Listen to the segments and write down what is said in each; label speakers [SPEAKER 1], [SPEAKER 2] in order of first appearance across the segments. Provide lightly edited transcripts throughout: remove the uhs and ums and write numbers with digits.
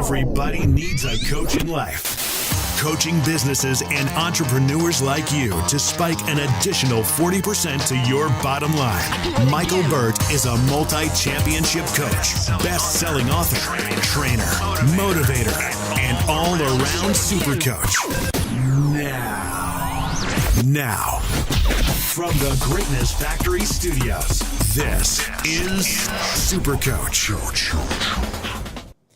[SPEAKER 1] Everybody needs a coach in life. Coaching businesses and entrepreneurs like you to spike an additional 40% to your bottom line. Michael Burt is a multi-championship coach, best-selling author, trainer, motivator, and all-around super coach. Now, from the Greatness Factory Studios, this is Super Coach.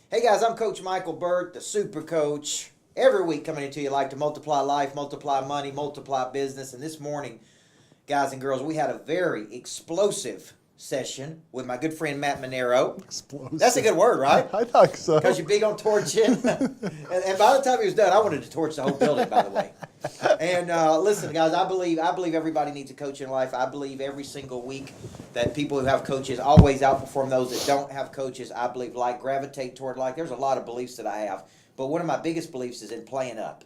[SPEAKER 2] Hey guys, I'm Coach Michael Burt, the Super Coach. Every week coming into you like to multiply life, multiply money, multiply business. And this morning, guys and girls, we had a very explosive session with my good friend Matt Manero.
[SPEAKER 3] Explosive.
[SPEAKER 2] That's a good word, right?
[SPEAKER 3] I thought so.
[SPEAKER 2] Because you're big on torching. and by the time he was done, I wanted to torch the whole building, by the way. And listen, guys, I believe everybody needs a coach in life. I believe every single week that people who have coaches always outperform those that don't have coaches. I believe like gravitate toward like. There's a lot of beliefs that I have. But one of my biggest beliefs is in playing up.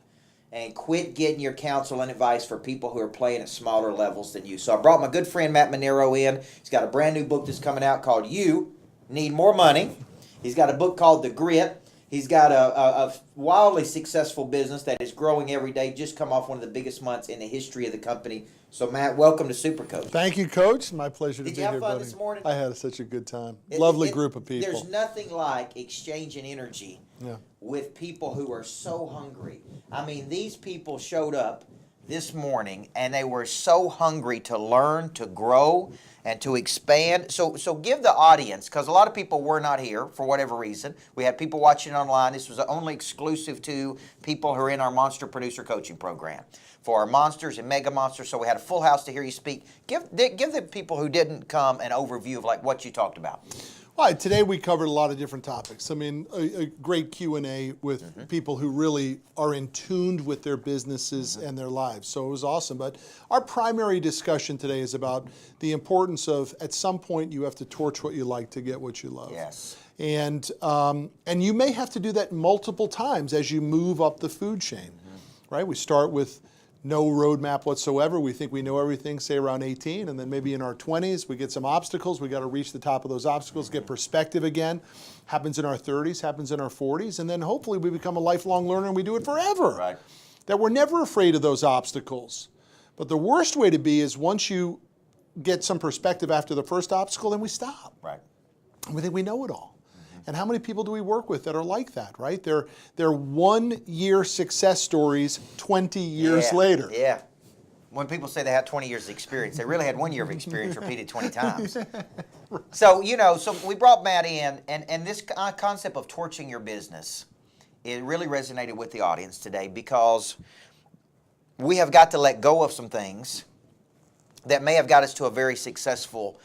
[SPEAKER 2] And quit getting your counsel and advice for people who are playing at smaller levels than you. So I brought my good friend Matt Manero in. He's got a brand new book that's coming out called You Need More Money. He's got a book called The Grit. He's got a wildly successful business that is growing every day, just come off one of the biggest months in the history of the company. So, Matt, welcome to Super Coach.
[SPEAKER 3] Thank you, Coach. My pleasure to be here,
[SPEAKER 2] buddy. Did you have fun
[SPEAKER 3] buddy.
[SPEAKER 2] This morning?
[SPEAKER 3] I had such a good time. Lovely group of people.
[SPEAKER 2] There's nothing like exchanging energy with people who are so hungry. I mean, these people showed up this morning, and they were so hungry to learn, to grow, and to expand. So give the audience, because a lot of people were not here for whatever reason. We had people watching online. This was only exclusive to people who are in our Monster Producer Coaching Program for our Monsters and Mega Monsters. So we had a full house to hear you speak. Give the people who didn't come an overview of like what you talked about.
[SPEAKER 3] All right, today we covered a lot of different topics. I mean, a great Q&A with people who really are in tune with their businesses and their lives. So it was awesome. But our primary discussion today is about the importance of, at some point, you have to torch what you like to get what you love.
[SPEAKER 2] Yes.
[SPEAKER 3] And you may have to do that multiple times as you move up the food chain, right? We start with no roadmap whatsoever. We think we know everything, say around 18, and then maybe in our 20s, we get some obstacles. We got to reach the top of those obstacles, get perspective again. Happens in our 30s, happens in our 40s, and then hopefully we become a lifelong learner and we do it forever.
[SPEAKER 2] Right.
[SPEAKER 3] That we're never afraid of those obstacles. But the worst way to be is once you get some perspective after the first obstacle, then we stop.
[SPEAKER 2] Right.
[SPEAKER 3] And we think we know it all. And how many people do we work with that are like that, right? They're 1-year success stories 20 years later.
[SPEAKER 2] Yeah. When people say they had 20 years of experience, they really had 1 year of experience repeated 20 times. So, so we brought Matt in, and this concept of torching your business, it really resonated with the audience today because we have got to let go of some things that may have got us to a very successful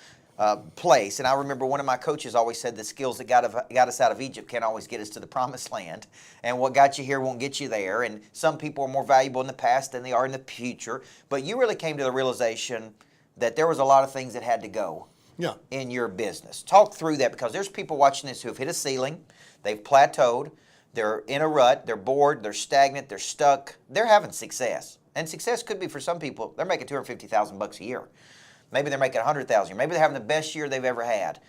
[SPEAKER 2] place. And I remember one of my coaches always said the skills that got us out of Egypt can't always get us to the promised land. And what got you here won't get you there. And some people are more valuable in the past than they are in the future. But you really came to the realization that there was a lot of things that had to go in your business. Talk through that, because there's people watching this who have hit a ceiling, they've plateaued, they're in a rut, they're bored, they're stagnant, they're stuck, they're having success. And success could be for some people, they're making $250,000 a year. Maybe they're making $100,000. Maybe they're having the best year they've ever had.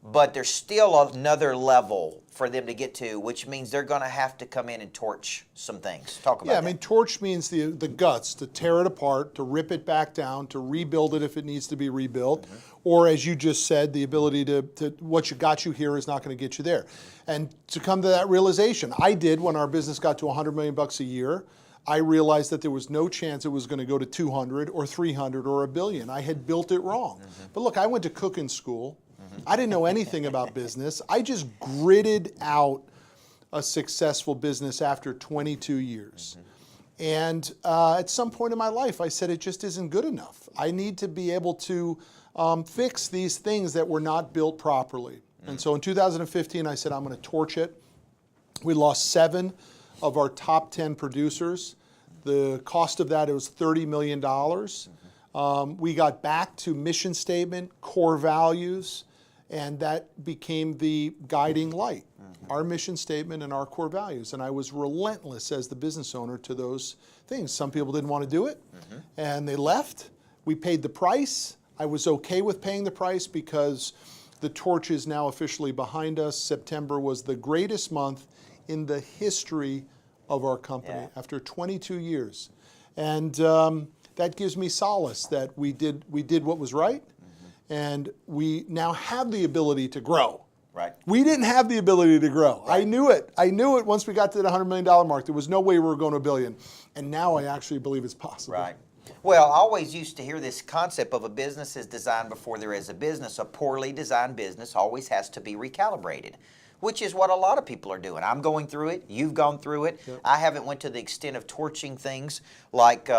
[SPEAKER 2] But there's still another level for them to get to, which means they're going to have to come in and torch some things. Talk about that.
[SPEAKER 3] Yeah, I mean, torch means the guts, to tear it apart, to rip it back down, to rebuild it if it needs to be rebuilt. Or, as you just said, the ability to what got you here is not going to get you there. And to come to that realization, I did when our business got to $100 million a year. I realized that there was no chance it was going to go to 200 or 300 or $1 billion. I had built it wrong. But look, I went to cooking school. I didn't know anything about business. I just gritted out a successful business after 22 years. And at some point in my life, I said it just isn't good enough. I need to be able to fix these things that were not built properly. And so in 2015, I said, I'm going to torch it. We lost 7 of our top 10 producers. The cost of that, it was $30 million. We got back to mission statement, core values, and that became the guiding light, our mission statement and our core values. And I was relentless as the business owner to those things. Some people didn't want to do it, and they left. We paid the price. I was okay with paying the price because the torch is now officially behind us. September was the greatest month in the history of our company after 22 years. And that gives me solace that we did what was right, and we now have the ability to grow.
[SPEAKER 2] Right.
[SPEAKER 3] We didn't have the ability to grow.
[SPEAKER 2] Right.
[SPEAKER 3] I knew it. I knew it once we got to the $100 million mark. There was no way we were going to $1 billion. And now I actually believe it's possible.
[SPEAKER 2] Right. Well, I always used to hear this concept of a business is designed before there is a business. A poorly designed business always has to be recalibrated, which is what a lot of people are doing. I'm going through it. You've gone through it.
[SPEAKER 3] Yep.
[SPEAKER 2] I haven't went to the extent of torching things like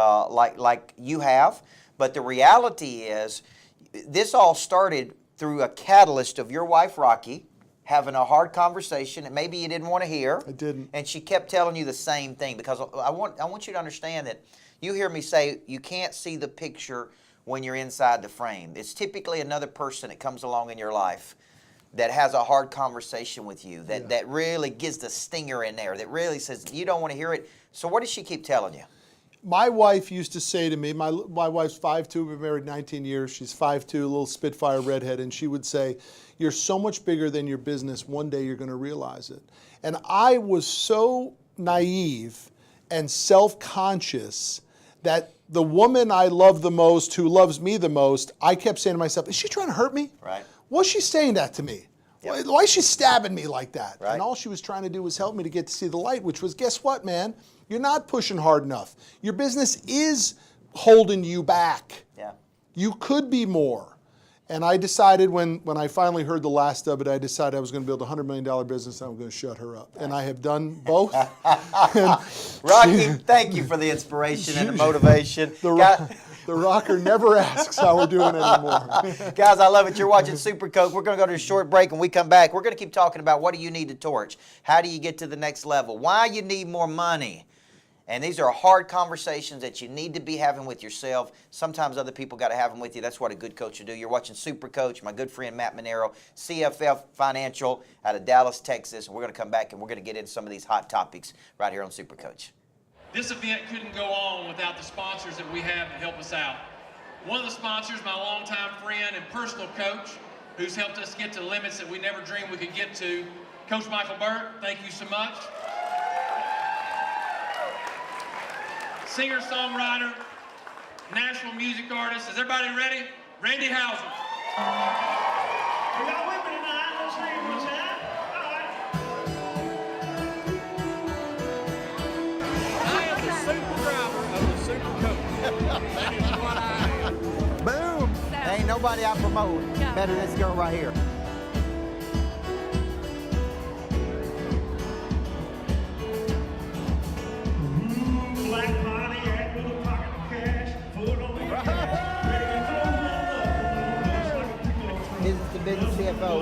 [SPEAKER 2] you have. But the reality is, this all started through a catalyst of your wife, Rocky, having a hard conversation that maybe you didn't want to hear.
[SPEAKER 3] I didn't.
[SPEAKER 2] And she kept telling you the same thing, because I want you to understand that you hear me say you can't see the picture when you're inside the frame. It's typically another person that comes along in your life that has a hard conversation with you, that really gives the stinger in there, that really says you don't want to hear it. So what does she keep telling you?
[SPEAKER 3] My wife used to say to me, my wife's 5'2", we've been married 19 years, she's 5'2", a little Spitfire redhead, and she would say, you're so much bigger than your business, one day you're going to realize it. And I was so naive and self-conscious that the woman I love the most, who loves me the most, I kept saying to myself, is she trying to hurt me?
[SPEAKER 2] Right.
[SPEAKER 3] What's she saying that to me?
[SPEAKER 2] Yep.
[SPEAKER 3] Why is she stabbing me like that?
[SPEAKER 2] Right.
[SPEAKER 3] And all she was trying to do was help me to get to see the light, which was, guess what, man? You're not pushing hard enough. Your business is holding you back.
[SPEAKER 2] Yeah.
[SPEAKER 3] You could be more. And I decided when I finally heard the last of it, I decided I was going to build a $100 million business and I was going to shut her up. And I have done both.
[SPEAKER 2] Rocky, thank you for the inspiration and the motivation.
[SPEAKER 3] The rocker never asks how we're doing anymore.
[SPEAKER 2] Guys, I love it. You're watching Super Coach. We're going to go to a short break. When we come back, we're going to keep talking about what do you need to torch? How do you get to the next level? Why you need more money? And these are hard conversations that you need to be having with yourself. Sometimes other people got to have them with you. That's what a good coach will do. You're watching Super Coach, my good friend Matt Manero, CFF Financial out of Dallas, Texas. And we're going to come back and we're going to get into some of these hot topics right here on Super Coach.
[SPEAKER 4] This event couldn't go on without the sponsors that we have that help us out. One of the sponsors, my longtime friend and personal coach, who's helped us get to limits that we never dreamed we could get to, Coach Michael Burt, thank you so much. Singer-songwriter, national music artist. Is everybody ready? Randy Houser. Are y'all with me tonight? Let's sing it one time. All right. I am the super driver of the Super Coach. That is what I am.
[SPEAKER 2] Boom! Ain't nobody I promote better than this girl right here. Business to business CFO.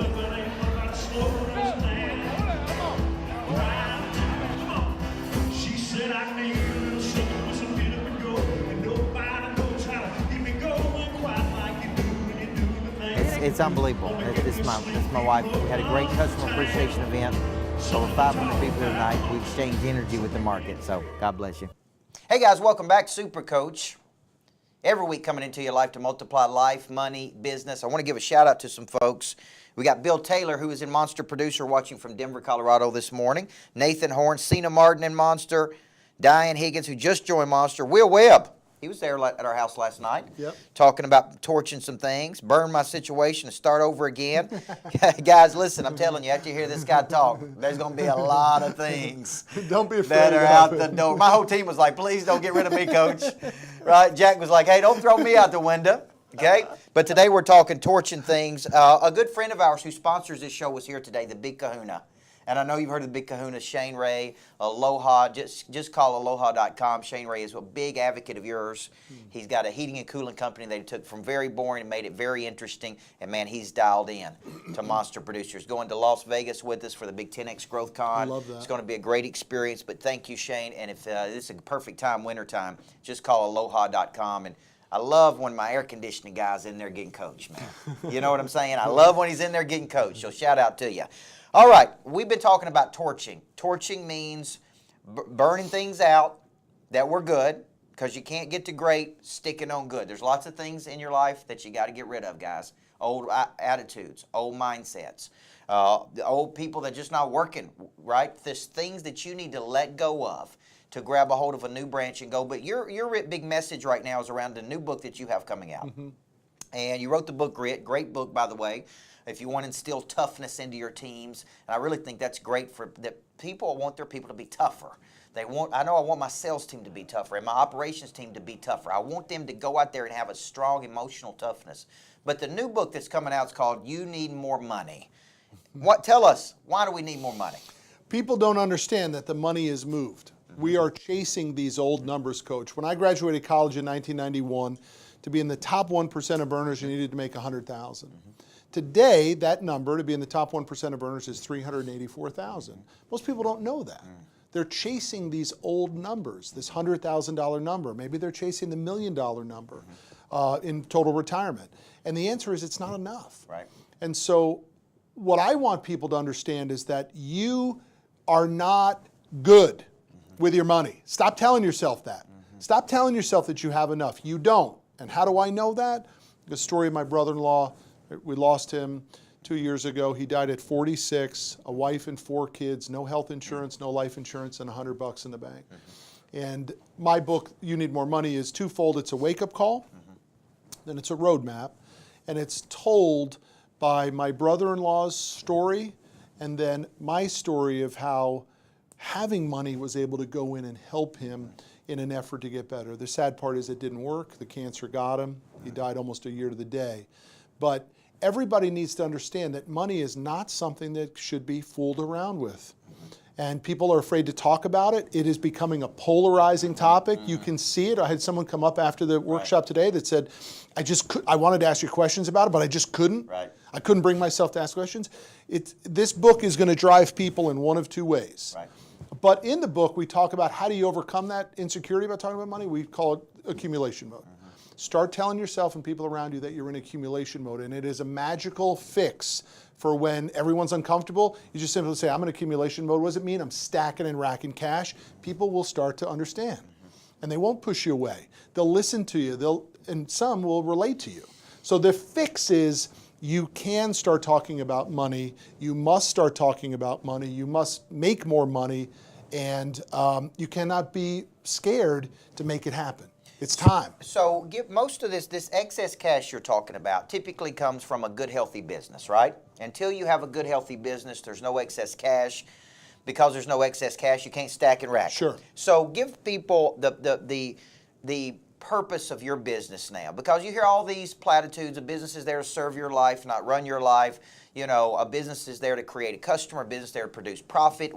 [SPEAKER 5] She said I need a little something with some bit of a go, and nobody knows how to get me going quite like you do when you do the thing.
[SPEAKER 2] It's unbelievable. This is my wife. We had a great customer appreciation event. Over 500 people here tonight. We exchanged energy with the market. So God bless you. Hey guys, welcome back, Super Coach. Every week coming into your life to multiply life, money, business. I want to give a shout out to some folks. We got Bill Taylor, who is in Monster Producer, watching from Denver, Colorado this morning. Nathan Horn, Cena Martin in Monster. Diane Higgins, who just joined Monster. Will Webb, he was there at our house last night.
[SPEAKER 3] Yep.
[SPEAKER 2] Talking about torching some things, burn my situation and start over again. Guys, listen, I'm telling you, after you hear this guy talk, there's going to be a lot of things
[SPEAKER 3] Don't be afraid
[SPEAKER 2] that are
[SPEAKER 3] of
[SPEAKER 2] out
[SPEAKER 3] it.
[SPEAKER 2] the door. My whole team was like, please don't get rid of me, Coach. Right? Jack was like, hey, don't throw me out the window. Okay? But today we're talking torching things. A good friend of ours who sponsors this show was here today, the Big Kahuna. And I know you've heard of the Big Kahuna, Shane Ray, Aloha. Just call aloha.com. Shane Ray is a big advocate of yours. He's got a heating and cooling company they took from very boring and made it very interesting. And, man, he's dialed in to Monster Producers. Going to Las Vegas with us for the big 10X Growth Con.
[SPEAKER 3] I love that.
[SPEAKER 2] It's going to be a great experience. But thank you, Shane. And if this is a perfect time, wintertime, just call aloha.com. And I love when my air conditioning guy's in there getting coached, man. You know what I'm saying? I love when he's in there getting coached. So shout out to you. All right, we've been talking about torching. Torching means burning things out that were good, because you can't get to great sticking on good. There's lots of things in your life that you got to get rid of, guys. Old attitudes, old mindsets. the old people that are just not working, right? There's things that you need to let go of to grab a hold of a new branch and go. But your big message right now is around the new book that you have coming out. And you wrote the book Grit, great book, by the way, if you want to instill toughness into your teams. And I really think that's great for that people want their people to be tougher. I want my sales team to be tougher and my operations team to be tougher. I want them to go out there and have a strong emotional toughness. But the new book that's coming out is called You Need More Money. Tell us, why do we need more money?
[SPEAKER 3] People don't understand that the money is moved. We are chasing these old numbers, Coach. When I graduated college in 1991, to be in the top 1% of earners, you needed to make $100,000. Today, that number to be in the top 1% of earners is $384,000. Most people don't know that. They're chasing these old numbers, this $100,000 number. Maybe they're chasing the $1 million number in total retirement. And the answer is it's not enough.
[SPEAKER 2] Right.
[SPEAKER 3] And so what I want people to understand is that you are not good with your money. Stop telling yourself that. Stop telling yourself that you have enough. You don't. And how do I know that? The story of my brother-in-law, we lost him 2 years ago. He died at 46, a wife and 4 kids, no health insurance, no life insurance, and $100 in the bank. And my book, You Need More Money, is twofold. It's a wake-up call, then it's a roadmap, and it's told by my brother-in-law's story and then my story of how having money was able to go in and help him in an effort to get better. The sad part is it didn't work. The cancer got him. He died almost a year to the day. But everybody needs to understand that money is not something that should be fooled around with. And people are afraid to talk about it. It is becoming a polarizing topic. You can see it. I had someone come up after the workshop today that said, I wanted to ask you questions about it, but I just couldn't.
[SPEAKER 2] Right.
[SPEAKER 3] I couldn't bring myself to ask questions. This book is going to drive people in one of two ways.
[SPEAKER 2] Right.
[SPEAKER 3] But in the book, we talk about how do you overcome that insecurity about talking about money. We call it accumulation mode. Start telling yourself and people around you that you're in accumulation mode, and it is a magical fix for when everyone's uncomfortable. You just simply say, I'm in accumulation mode. What does it mean? I'm stacking and racking cash. People will start to understand, and they won't push you away. They'll listen to you, and some will relate to you. So the fix is you can start talking about money. You must start talking about money. You must make more money, and you cannot be scared to make it happen. It's time.
[SPEAKER 2] So most of this excess cash you're talking about typically comes from a good, healthy business, right? Until you have a good, healthy business, there's no excess cash. Because there's no excess cash, you can't stack and rack.
[SPEAKER 3] Sure.
[SPEAKER 2] So give people the purpose of your business now, because you hear all these platitudes. A business is there to serve your life, not run your life. You know, a business is there to create a customer, a business there to produce profit.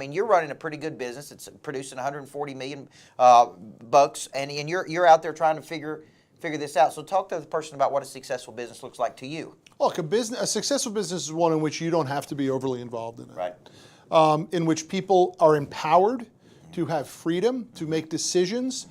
[SPEAKER 2] You're running a pretty good business. It's producing 140 million bucks, and you're out there trying to figure this out. So talk to the person about what a successful business looks like to you.
[SPEAKER 3] Look, a successful business is one in which you don't have to be overly involved in it.
[SPEAKER 2] Right.
[SPEAKER 3] In which people are empowered to have freedom, to make decisions,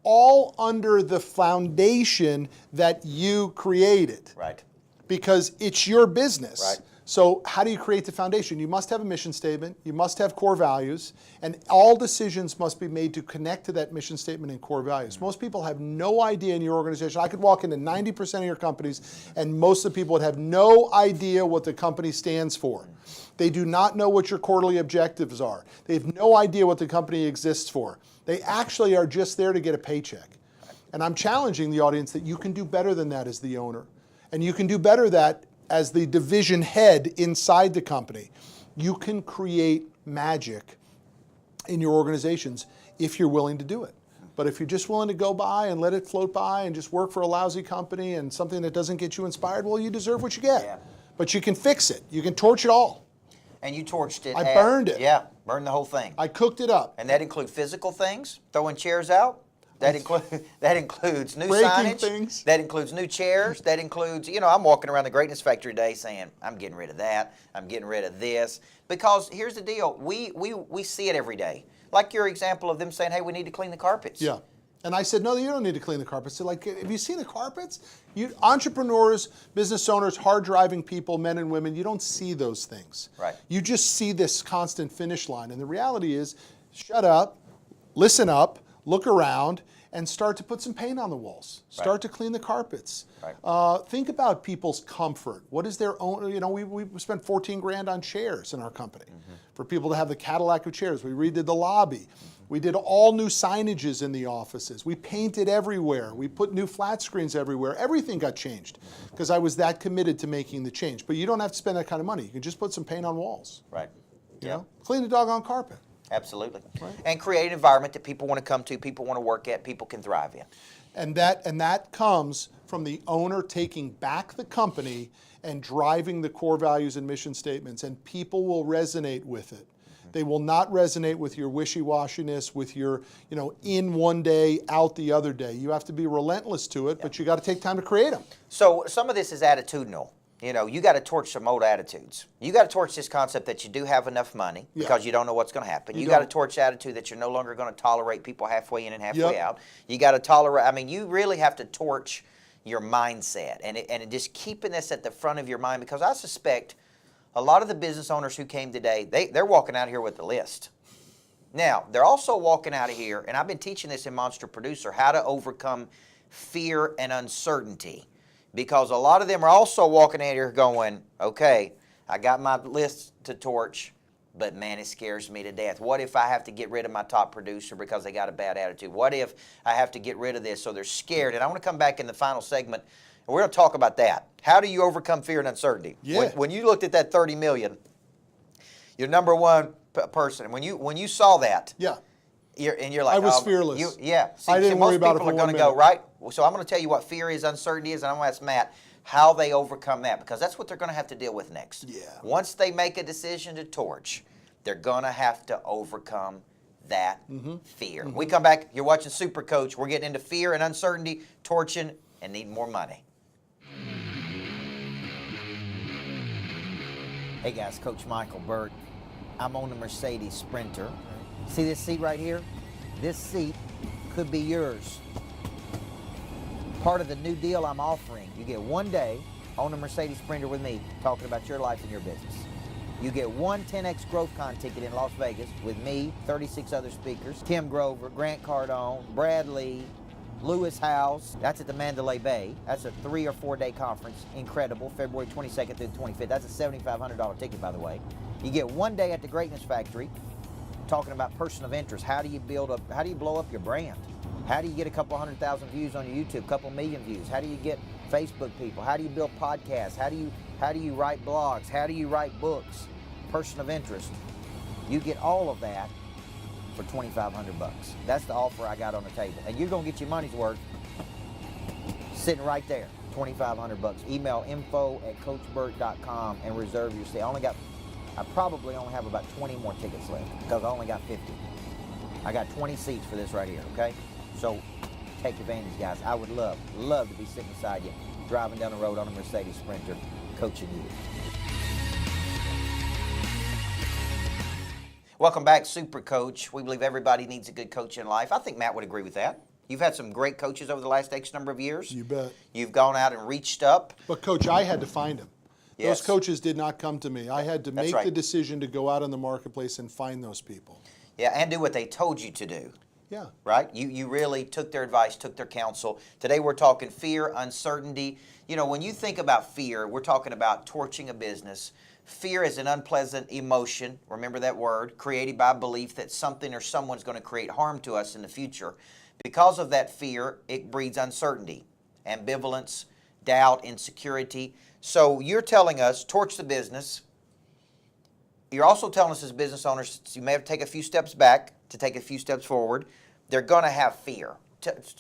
[SPEAKER 3] all under the foundation that you created.
[SPEAKER 2] Right.
[SPEAKER 3] Because it's your business.
[SPEAKER 2] Right.
[SPEAKER 3] So how do you create the foundation? You must have a mission statement, you must have core values, and all decisions must be made to connect to that mission statement and core values. Most people have no idea in your organization. I could walk into 90% of your companies, and most of the people would have no idea what the company stands for. They do not know what your quarterly objectives are. They have no idea what the company exists for. They actually are just there to get a paycheck. And I'm challenging the audience that you can do better than that as the owner. And you can do better that as the division head inside the company. You can create magic in your organizations if you're willing to do it. But if you're just willing to go by and let it float by and just work for a lousy company and something that doesn't get you inspired, well, you deserve what you get.
[SPEAKER 2] Yeah.
[SPEAKER 3] But you can fix it. You can torch it all.
[SPEAKER 2] And you torched it.
[SPEAKER 3] I burned it.
[SPEAKER 2] Yeah, burned the whole thing.
[SPEAKER 3] I cooked it up.
[SPEAKER 2] And that includes physical things, throwing chairs out. That includes new
[SPEAKER 3] Breaking
[SPEAKER 2] signage.
[SPEAKER 3] things.
[SPEAKER 2] That includes new chairs. That includes, I'm walking around the Greatness Factory today saying, I'm getting rid of that. I'm getting rid of this. Because here's the deal. We see it every day. Like your example of them saying, hey, we need to clean the carpets.
[SPEAKER 3] Yeah. And I said, no, you don't need to clean the carpets. They're like, have you seen the carpets? Entrepreneurs, business owners, hard-driving people, men and women, you don't see those things.
[SPEAKER 2] Right.
[SPEAKER 3] You just see this constant finish line. And the reality is, shut up, listen up, look around, and start to put some paint on the walls. Start to clean the carpets.
[SPEAKER 2] Right.
[SPEAKER 3] Think about people's comfort. What is their own, we spent 14 grand on chairs in our company for people to have the Cadillac of chairs. We redid the lobby. We did all new signages in the offices. We painted everywhere. We put new flat screens everywhere. Everything got changed because I was that committed to making the change. But you don't have to spend that kind of money. You can just put some paint on walls.
[SPEAKER 2] Right.
[SPEAKER 3] You know? Clean the doggone carpet.
[SPEAKER 2] Absolutely. Right. And create an environment that people want to come to, people want to work at, people can thrive in.
[SPEAKER 3] And that comes from the owner taking back the company and driving the core values and mission statements, and people will resonate with it. They will not resonate with your wishy-washiness, with your, in one day, out the other day. You have to be relentless to it, but you got to take time to create them.
[SPEAKER 2] So some of this is attitudinal. You got to torch some old attitudes. You got to torch this concept that you do have enough money because you don't know what's going to happen. You got to torch the attitude that you're no longer going to tolerate people halfway in and halfway out. You got to tolerate, you really have to torch your mindset and just keeping this at the front of your mind, because I suspect a lot of the business owners who came today, they're walking out here with a list. Now, they're also walking out of here, and I've been teaching this in Monster Producer, how to overcome fear and uncertainty. Because a lot of them are also walking out here going, okay, I got my list to torch, but man, it scares me to death. What if I have to get rid of my top producer because they got a bad attitude? What if I have to get rid of this? So they're scared. And I want to come back in the final segment, and we're going to talk about that. How do you overcome fear and uncertainty?
[SPEAKER 3] Yeah.
[SPEAKER 2] When you looked at that $30 million, your number one person, when you saw that, you're like,
[SPEAKER 3] I was fearless.
[SPEAKER 2] See,
[SPEAKER 3] I didn't worry about it for
[SPEAKER 2] most people are
[SPEAKER 3] 1
[SPEAKER 2] going to go,
[SPEAKER 3] minute.
[SPEAKER 2] right? So I'm going to tell you what fear is, uncertainty is, and I'm going to ask Matt how they overcome that, because that's what they're going to have to deal with next.
[SPEAKER 3] Yeah.
[SPEAKER 2] Once they make a decision to torch, they're going to have to overcome that fear. We come back, you're watching Super Coach. We're getting into fear and uncertainty, torching, and needing more money. Hey guys, Coach Michael Burt. I'm on the Mercedes Sprinter. See this seat right here? This seat could be yours. Part of the new deal I'm offering, you get 1 day on the Mercedes Sprinter with me talking about your life and your business. You get one 10X GrowthCon ticket in Las Vegas with me, 36 other speakers, Tim Grover, Grant Cardone, Brad Lee, Lewis Howes. That's at the Mandalay Bay. That's a 3 or 4 day conference. Incredible. February 22nd through the 25th. That's a $7,500 ticket, by the way. You get 1 day at the Greatness Factory talking about person of interest. How do you blow up your brand? How do you get a couple 100,000 views on your YouTube, a couple million views? How do you get Facebook people? How do you build podcasts? How do you write blogs? How do you write books? Person of interest. You get all of that for $2,500. That's the offer I got on the table. And you're going to get your money's worth sitting right there, $2,500. Email info@coachburt.com and reserve your seat. I probably only have about 20 more tickets left because I only got 50. I got 20 seats for this right here, okay? So take advantage, guys. I would love to be sitting beside you, driving down the road on a Mercedes Sprinter, coaching you. Welcome back, Super Coach. We believe everybody needs a good coach in life. I think Matt would agree with that. You've had some great coaches over the last X number of years.
[SPEAKER 3] You bet.
[SPEAKER 2] You've gone out and reached up.
[SPEAKER 3] But Coach, I had to find them.
[SPEAKER 2] Yes.
[SPEAKER 3] Those coaches did not come to me. I had to
[SPEAKER 2] That's
[SPEAKER 3] make
[SPEAKER 2] right.
[SPEAKER 3] the decision to go out in the marketplace and find those people.
[SPEAKER 2] Yeah, and do what they told you to do.
[SPEAKER 3] Yeah.
[SPEAKER 2] Right? You really took their advice, took their counsel. Today we're talking fear, uncertainty. When you think about fear, we're talking about torching a business. Fear is an unpleasant emotion, remember that word, created by belief that something or someone's going to create harm to us in the future. Because of that fear, it breeds uncertainty, ambivalence, doubt, insecurity. So you're telling us, torch the business. You're also telling us as business owners, you may have to take a few steps back to take a few steps forward. They're going to have fear.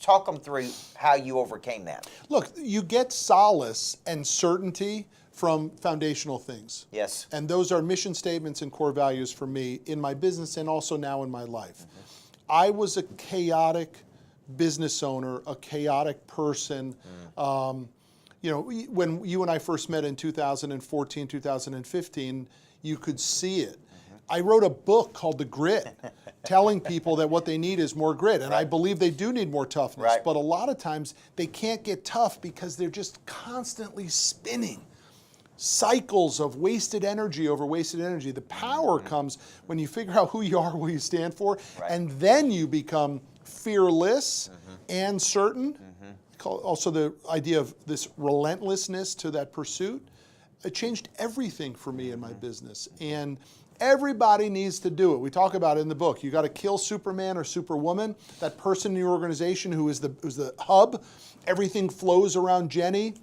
[SPEAKER 2] Talk them through how you overcame that.
[SPEAKER 3] Look, you get solace and certainty from foundational things.
[SPEAKER 2] Yes.
[SPEAKER 3] And those are mission statements and core values for me in my business and also now in my life. I was a chaotic business owner, a chaotic person. When you and I first met in 2014, 2015, you could see it. I wrote a book called The Grit, telling people that what they need is more grit. And I believe they do need more toughness.
[SPEAKER 2] Right.
[SPEAKER 3] But a lot of times they can't get tough because they're just constantly spinning. Cycles of wasted energy over wasted energy. The power comes when you figure out who you are, what you stand for, and then you become fearless and certain. Also the idea of this relentlessness to that pursuit. It changed everything for me in my business. And everybody needs to do it. We talk about it in the book. You got to kill Superman or Superwoman, that person in your organization who's the hub. Everything flows around Jenny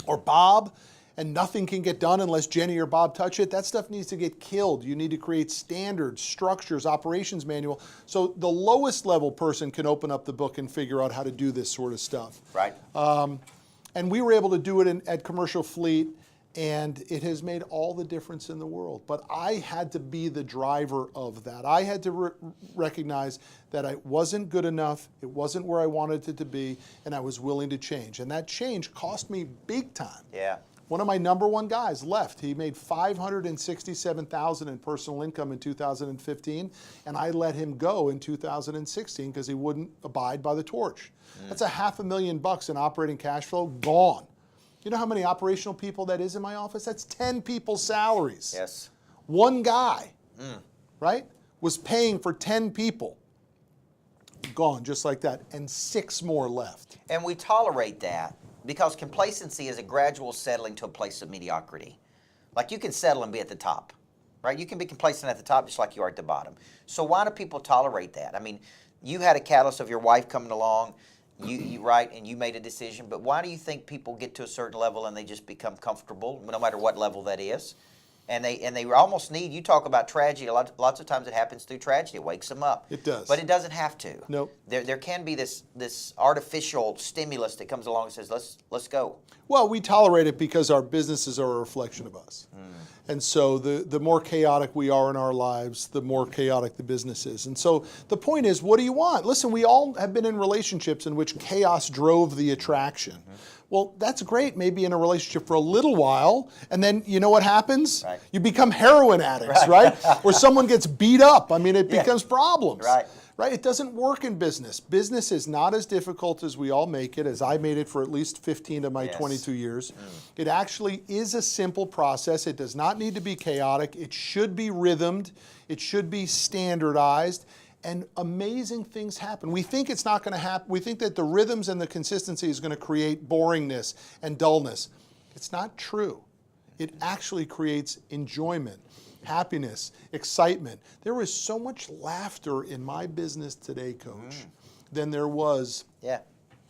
[SPEAKER 3] or Bob, and nothing can get done unless Jenny or Bob touch it. That stuff needs to get killed. You need to create standards, structures, operations manual. So the lowest level person can open up the book and figure out how to do this sort of stuff.
[SPEAKER 2] Right.
[SPEAKER 3] And we were able to do it at Commercial Fleet, and it has made all the difference in the world. But I had to be the driver of that. I had to recognize that I wasn't good enough, it wasn't where I wanted it to be, and I was willing to change. And that change cost me big time.
[SPEAKER 2] Yeah.
[SPEAKER 3] One of my number one guys left. He made $567,000 in personal income in 2015, and I let him go in 2016 because he wouldn't abide by the torch. That's $500,000 in operating cash flow gone. You know how many operational people that is in my office? That's 10 people's salaries.
[SPEAKER 2] Yes.
[SPEAKER 3] One guy, right, was paying for 10 people. Gone just like that, and 6 more left.
[SPEAKER 2] And we tolerate that because complacency is a gradual settling to a place of mediocrity. Like you can settle and be at the top, right? You can be complacent at the top just like you are at the bottom. So why do people tolerate that? I mean, you had a catalyst of your wife coming along, you right, and you made a decision, but why do you think people get to a certain level and they just become comfortable, no matter what level that is? And they almost need, you talk about tragedy, lots of times it happens through tragedy. It wakes them up.
[SPEAKER 3] It does.
[SPEAKER 2] But it doesn't have to.
[SPEAKER 3] Nope.
[SPEAKER 2] There can be this artificial stimulus that comes along and says, let's go.
[SPEAKER 3] Well, we tolerate it because our businesses are a reflection of us. And so the more chaotic we are in our lives, the more chaotic the business is. And so the point is, what do you want? Listen, we all have been in relationships in which chaos drove the attraction. Well, that's great, maybe in a relationship for a little while, and then you know what happens?
[SPEAKER 2] Right.
[SPEAKER 3] You become heroin addicts, right? Or someone gets beat up. I mean, it becomes problems.
[SPEAKER 2] Right.
[SPEAKER 3] Right? It doesn't work in business. Business is not as difficult as we all make it, as I made it for at least 15 of my 22 years. It actually is a simple process. It does not need to be chaotic. It should be rhythmed. It should be standardized. And amazing things happen. We think it's not going to happen. We think that the rhythms and the consistency is going to create boringness and dullness. It's not true. It actually creates enjoyment, happiness, excitement. There was so much laughter in my business today, Coach, than there was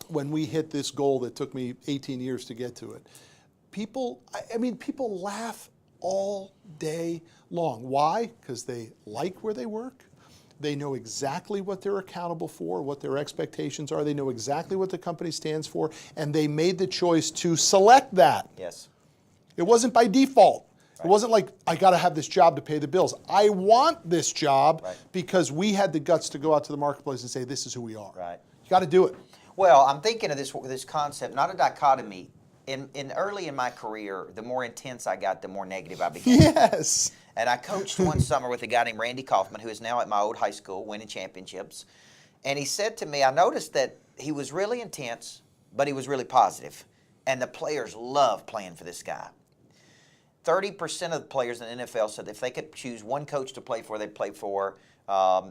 [SPEAKER 3] when we hit this goal that took me 18 years to get to it. People laugh all day long. Why? Because they like where they work. They know exactly what they're accountable for, what their expectations are. They know exactly what the company stands for, and they made the choice to select that.
[SPEAKER 2] Yes.
[SPEAKER 3] It wasn't by default. It wasn't like, I got to have this job to pay the bills. I want this job because we had the guts to go out to the marketplace and say, this is who we are.
[SPEAKER 2] Right.
[SPEAKER 3] You got to do it.
[SPEAKER 2] Well, I'm thinking of this concept, not a dichotomy. Early in my career, the more intense I got, the more negative I became.
[SPEAKER 3] Yes.
[SPEAKER 2] And I coached one summer with a guy named Randy Kaufman, who is now at my old high school, winning championships. And he said to me, I noticed that he was really intense, but he was really positive. And the players loved playing for this guy. 30% of the players in the NFL said if they could choose one coach to play for, they'd play for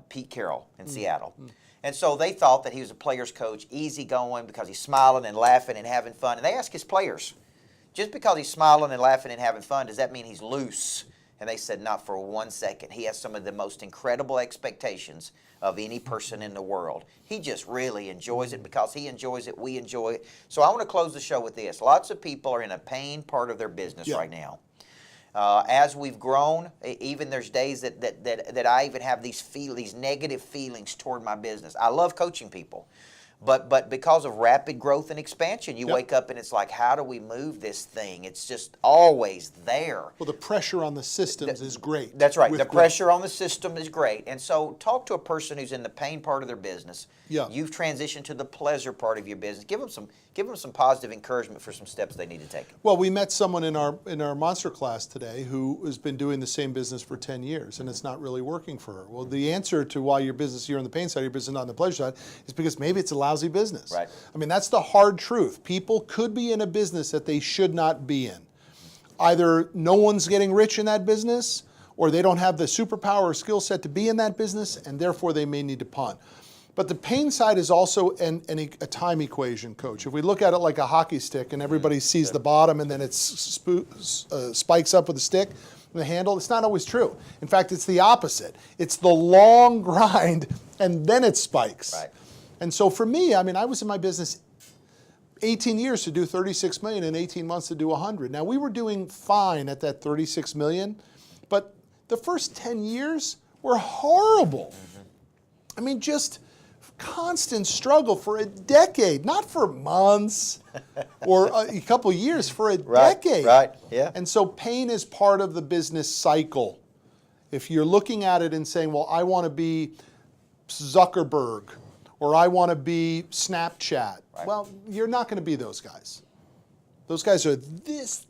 [SPEAKER 2] Pete Carroll in Seattle. And so they thought that he was a player's coach, easygoing because he's smiling and laughing and having fun. And they asked his players, just because he's smiling and laughing and having fun, does that mean he's loose? And they said, not for 1 second. He has some of the most incredible expectations of any person in the world. He just really enjoys it. Because he enjoys it, we enjoy it. So I want to close the show with this. Lots of people are in a pain part of their business right now. As we've grown, even there's days that I even have these negative feelings toward my business. I love coaching people. But because of rapid growth and expansion, you wake up and it's like, how do we move this thing? It's just always there.
[SPEAKER 3] Well, the pressure on the systems is great.
[SPEAKER 2] That's right. The pressure on the system is great. And so talk to a person who's in the pain part of their business.
[SPEAKER 3] Yeah.
[SPEAKER 2] You've transitioned to the pleasure part of your business. Give them some positive encouragement for some steps they need to take.
[SPEAKER 3] Well, we met someone in our monster class today who has been doing the same business for 10 years, and it's not really working for her. Well, the answer to why your business, you're on the pain side, your business not on the pleasure side, is because maybe it's a lousy business.
[SPEAKER 2] Right.
[SPEAKER 3] I mean, that's the hard truth. People could be in a business that they should not be in. Either no one's getting rich in that business, or they don't have the superpower or skill set to be in that business, and therefore they may need to punt. But the pain side is also a time equation, Coach. If we look at it like a hockey stick and everybody sees the bottom and then it spikes up with a stick and the handle, it's not always true. In fact, it's the opposite. It's the long grind and then it spikes.
[SPEAKER 2] Right.
[SPEAKER 3] And so for me, I mean, I was in my business 18 years to do 36 million and 18 months to do 100. Now, we were doing fine at that 36 million, but the first 10 years were horrible. I mean, just constant struggle for a decade, not for months or a couple years, for a decade.
[SPEAKER 2] Right, yeah.
[SPEAKER 3] And so pain is part of the business cycle. If you're looking at it and saying, well, I want to be Zuckerberg or I want to be Snapchat, well, you're not going to be those guys. Those guys are this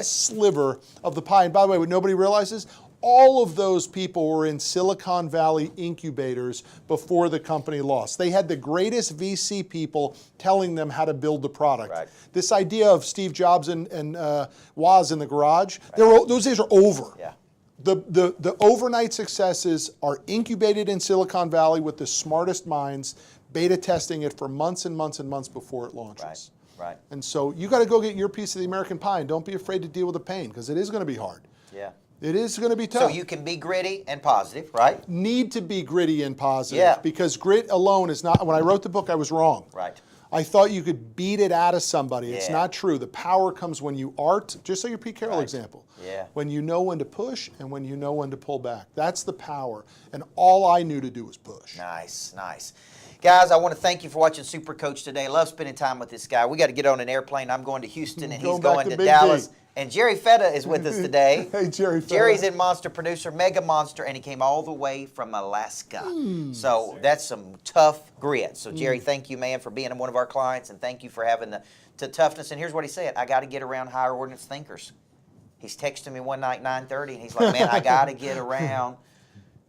[SPEAKER 3] sliver of the pie. And by the way, what nobody realizes, all of those people were in Silicon Valley incubators before the company lost. They had the greatest VC people telling them how to build the product.
[SPEAKER 2] Right.
[SPEAKER 3] This idea of Steve Jobs and Woz in the garage, those days are over.
[SPEAKER 2] Yeah.
[SPEAKER 3] The overnight successes are incubated in Silicon Valley with the smartest minds, beta testing it for months and months and months before it launches.
[SPEAKER 2] Right.
[SPEAKER 3] And so you got to go get your piece of the American pie, and don't be afraid to deal with the pain, because it is going to be hard.
[SPEAKER 2] Yeah.
[SPEAKER 3] It is going to be tough.
[SPEAKER 2] So you can be gritty and positive, right?
[SPEAKER 3] Need to be gritty and positive,
[SPEAKER 2] Yeah.
[SPEAKER 3] because grit alone is not, when I wrote the book, I was wrong.
[SPEAKER 2] Right.
[SPEAKER 3] I thought you could beat it out of somebody. It's
[SPEAKER 2] Yeah.
[SPEAKER 3] not true. The power comes when you art, just like your Pete Carroll example.
[SPEAKER 2] Yeah.
[SPEAKER 3] When you know when to push and when you know when to pull back. That's the power. And all I knew to do was push.
[SPEAKER 2] Nice, nice. Guys, I want to thank you for watching Super Coach today. Love spending time with this guy. We got to get on an airplane. I'm going to Houston, and he's
[SPEAKER 3] Going back
[SPEAKER 2] going
[SPEAKER 3] to
[SPEAKER 2] to
[SPEAKER 3] Big
[SPEAKER 2] Dallas.
[SPEAKER 3] D.
[SPEAKER 2] And Jerry Fetta is with us today.
[SPEAKER 3] Hey, Jerry Fetta.
[SPEAKER 2] Jerry's in Monster Producer, Mega Monster, and he came all the way from Alaska. So that's some tough grit. So Jerry, thank you, man, for being one of our clients, and thank you for having the toughness. And here's what he said: I got to get around higher ordinance thinkers. He's texting me one night, 9:30, and he's like, man, I got to get around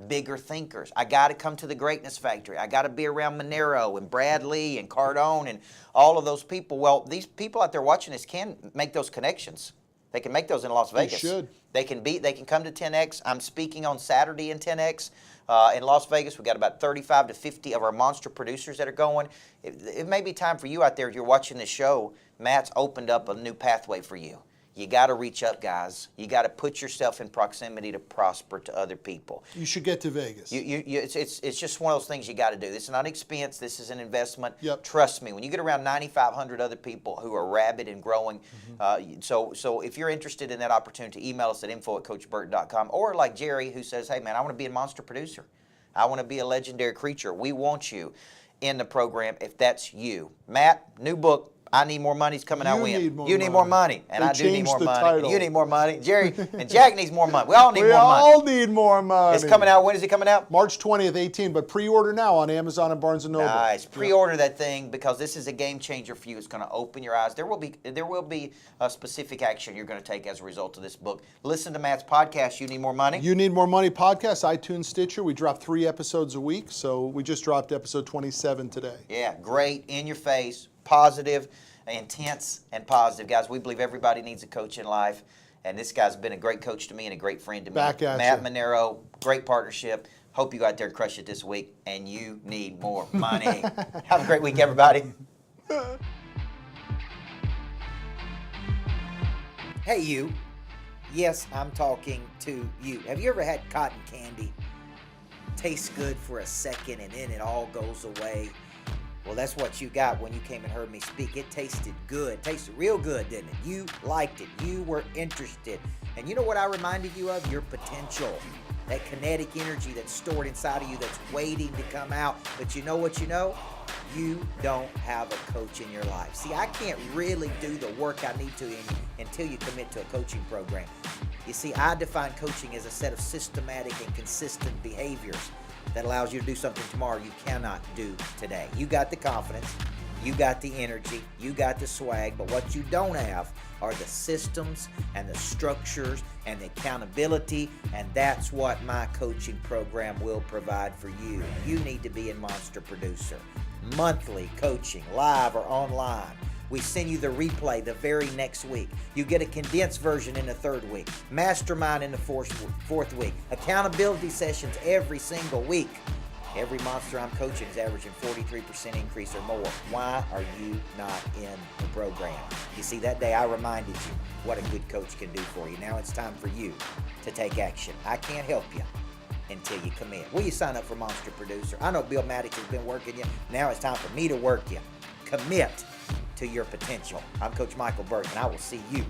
[SPEAKER 2] bigger thinkers. I got to come to the Greatness Factory. I got to be around Manero and Brad Lee and Cardone and all of those people. Well, these people out there watching this can make those connections. They can make those in Las Vegas.
[SPEAKER 3] should.
[SPEAKER 2] They can come to 10X. I'm speaking on Saturday in 10X in Las Vegas. We've got about 35 to 50 of our monster producers that are going. It may be time for you out there, if you're watching this show, Matt's opened up a new pathway for you. You got to reach up, guys. You got to put yourself in proximity to prosper to other people.
[SPEAKER 3] You should get to Vegas.
[SPEAKER 2] It's just one of those things you got to do. This is not expense. This is an investment.
[SPEAKER 3] Yep.
[SPEAKER 2] Trust me. When you get around 9,500 other people who are rabid and growing, so if you're interested in that opportunity, email us at info@coachburt.com, or like Jerry, who says, hey man, I want to be a monster producer. I want to be a legendary creature. We want you in the program if that's you. Matt, new book. I Need More Money's coming out when? You need more money. And
[SPEAKER 3] They
[SPEAKER 2] I do need
[SPEAKER 3] changed
[SPEAKER 2] more
[SPEAKER 3] the
[SPEAKER 2] money.
[SPEAKER 3] title.
[SPEAKER 2] You need more money. Jerry and Jack needs more money. We all need
[SPEAKER 3] We
[SPEAKER 2] more money.
[SPEAKER 3] all need more money.
[SPEAKER 2] It's coming out. When is it coming out?
[SPEAKER 3] March 20th, 18, but pre-order now on Amazon and Barnes & Noble.
[SPEAKER 2] Nice. Pre-order that thing, because this is a game changer for you. It's going to open your eyes. There will be a specific action you're going to take as a result of this book. Listen to Matt's podcast, You Need More Money.
[SPEAKER 3] You Need More Money podcast, iTunes, Stitcher. We drop 3 episodes a week, so we just dropped episode 27 today.
[SPEAKER 2] Yeah, great, in your face, positive, intense, and positive. Guys, we believe everybody needs a coach in life, and this guy's been a great coach to me and a great friend to me.
[SPEAKER 3] Back at
[SPEAKER 2] Matt
[SPEAKER 3] you.
[SPEAKER 2] Manero, great partnership. Hope you go out there and crush it this week, and you need more money. Have a great week, everybody. Hey, you. Yes, I'm talking to you. Have you ever had cotton candy? Tastes good for a second, and then it all goes away. Well, that's what you got when you came and heard me speak. It tasted good. Tasted real good, didn't it? You liked it. You were interested. And you know what I reminded you of? Your potential. That kinetic energy that's stored inside of you that's waiting to come out. But you know what you know? You don't have a coach in your life. See, I can't really do the work I need to until you commit to a coaching program. You see, I define coaching as a set of systematic and consistent behaviors that allows you to do something tomorrow you cannot do today. You got the confidence, you got the energy, you got the swag, but what you don't have are the systems and the structures and the accountability, and that's what my coaching program will provide for you. You need to be in Monster Producer. Monthly coaching, live or online. We send you the replay the very next week. You get a condensed version in the 3rd week. Mastermind in the 4th week. Accountability sessions every single week. Every monster I'm coaching is averaging 43% increase or more. Why are you not in the program? You see, that day I reminded you what a good coach can do for you. Now it's time for you to take action. I can't help you until you commit. Will you sign up for Monster Producer? I know Bill Maddox has been working you. Now it's time for me to work you. Commit to your potential. I'm Coach Michael Burke, and I will see you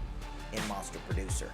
[SPEAKER 2] in Monster Producer.